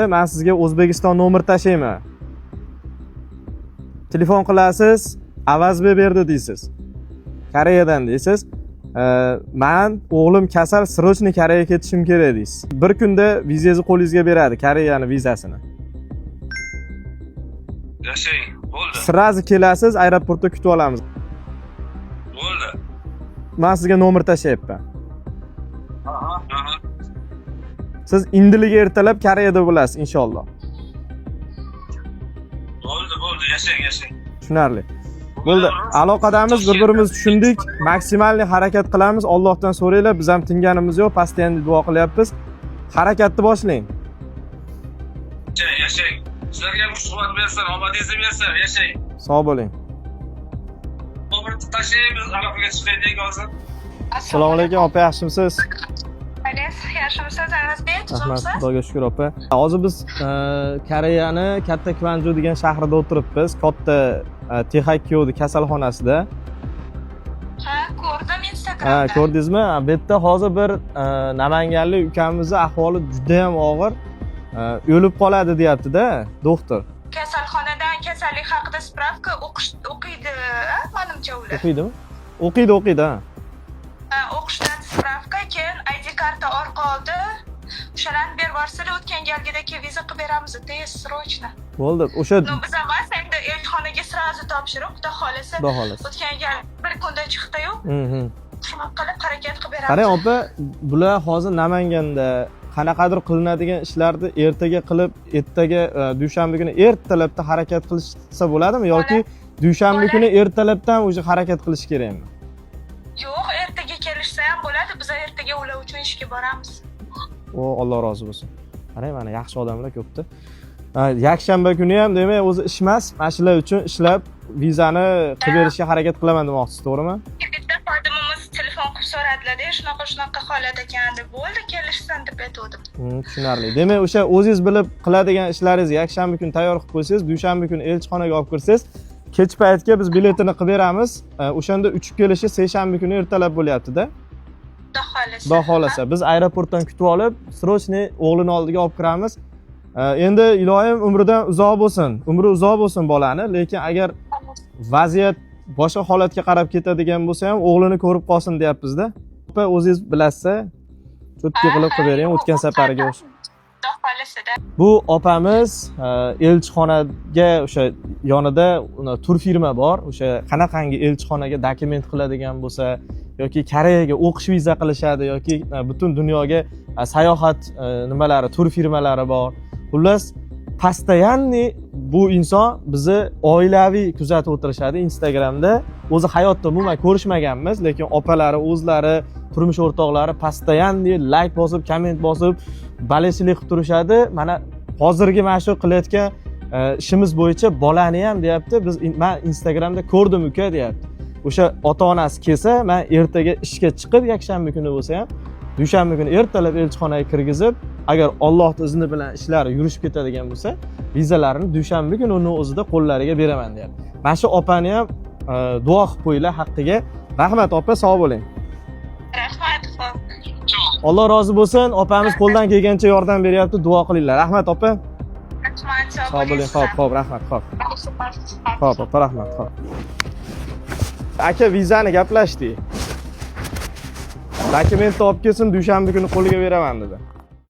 Men sizga O'zbekiston nomer tashlayman. Telefon qilasiz, avaz berdi deysiz. Koreyadan deysiz. Men o'g'lim kasal, srochniy Koreyaga ketishim kerak deysiz. Bir kunda vizangizni qo'lingizga beradi, Koreyani vizasini. Yashang, bo'ldi. Sirazi kelasiz, aeroportda kutib olamiz. Bo'ldi. Men sizga nomer tashlayapman. Aha. Siz indiliga ertalab Koreyada bo'lasiz inshaalloh. Bo'ldi, yashang. Tushunarli. Bo'ldi. Aloqadamiz, bir-birimizni tushundik. Maksimalni harakat qilamiz. Allohdan so'raylar, biz ham tinganimiz yo'q, pastdan duo qilyapmiz. Harakatni boshlang. Yashang. Sizlarga ham kuch-quvvat bersin, omadingizni bersin, yashang. Sog' bo'ling. Nomerni tashlaymiz, aloqaga chiqaylik hozir. Assalomu alaykum, opa, yaxshimisiz? Yaxshimisiz, Arazbek? Rahmat, Xudoga shukr, opa. Hozir biz Koreyani Katta Kvanju degan shahrida o'tiribmiz. Katta Texakyodi kasalxonasida. Ha, ko'rdim Instagramda. Ko'rdingizmi? Bu yerda hozir bir namanganlik ukamizning ahvoli juda ham og'ir. O'lib qoladi deyapti-da, doktor. Kasalxonadan kasallik haqida spravka o'qiydi, menimcha ular. O'qiydimi? O'qiydi, ha. O'qishdan spravka, keyin ID karta orqa oldi. O'shalarni berib yuborsalar, o'tgan galgidagi viza qilib beramiz, tez, srochno. Bo'ldi. O'sha biz emas, endi elchixonaga sirazi topshiriq, xudo xolasa. O'tgan gal bir kunda chiqdi-yu. Shunaqa qilib harakat qilib beramiz. Qarang, opa, bular hozir Namanganda qanaqadir qilinadigan ishlarni ertaga qilib, ertaga dushanba kuni ertalabda harakat qilishsa bo'ladimi yoki dushanba kuni ertalabdan o'sha harakat qilish kerakmi? Yo'q, ertaga kelishsa ham bo'ladi. Biz ertaga ular uchun ishga boramiz. O, Alloh rozi bo'lsin. Qarang, mana yaxshi odamlar ko'pda. Yakshanba kuni ham demak o'zi ish emas, mana shular uchun ishlab vizani qilib berishga harakat qilaman demoqchisiz, to'g'rimi? Bitta xodimimiz telefon qilib so'radilar-da, shunaqa holat ekan deb, bo'ldi, kelishsin deb aytdim. Tushunarli. Demak, o'sha o'zingiz bilib qiladigan ishlaringizni yakshanba kuni tayyor qilib qo'ysangiz, dushanba kuni elchixonaga olib kirsangiz, kech paytga biz biletini qilib beramiz. O'shanda uchib kelishi seshanba kuni ertalab bo'lyapti-da. Xudo xolasa. Biz aeroportdan kutib olib, srochniy o'g'lini oldiga olib kiramiz. Endi iloyim umridan uzoq bo'lsin. Umri uzoq bo'lsin bolani, lekin agar vaziyat boshqa holatga qarab ketadigan bo'lsa ham o'g'lini ko'rib qolsin deyapmiz-da. Opa, o'zingiz bilasiz, cho'tki qilib bering, o'tgan safariga o'xshab. Bu opamiz elchixonaga o'sha yonida turfirma bor. O'sha qanaqangi elchixonaga dokument qiladigan bo'lsa yoki Koreyaga o'qish viza qilishadi yoki butun dunyoga sayohat nimalari, turfirmalari bor. Xullas, постоянный bu inson bizni oilaviy kuzatib o'tirishadi Instagramda. O'zi hayotda umuman ko'rishmaganmiz, lekin opalari, o'zlari, turmush o'rtoqlari постоянный like bosib, komment bosib, balesilik qilib turishadi. Mana hozirgi mana shu qilayotgan ishimiz bo'yicha bolani ham deyapti. Men Instagramda ko'rdim uka deyapti. O'sha ota-onasi kelsa, men ertaga ishga chiqib yakshanba kuni bo'lsa ham, dushanba kuni ertalab elchixonaga kirgizib, agar Allohning izni bilan ishlar yurishib ketadigan bo'lsa, vizalarini dushanba kuni uning o'zida qo'llariga beraman deyapti. Mana shu opani ham duo qilib qo'yinglar haqqiga. Rahmat opa, sog' bo'ling. Rahmat. Alloh rozi bo'lsin. Opamiz qo'ldan kelgancha yordam beryapti. Duo qilinglar. Rahmat opa. Sog' bo'ling. Xo'p, rahmat, xo'p. Xo'p, opa, rahmat, xo'p. Aka, vizani gaplashdik. Dokumentni olib kelsin, dushanba kuni qo'liga beraman dedi.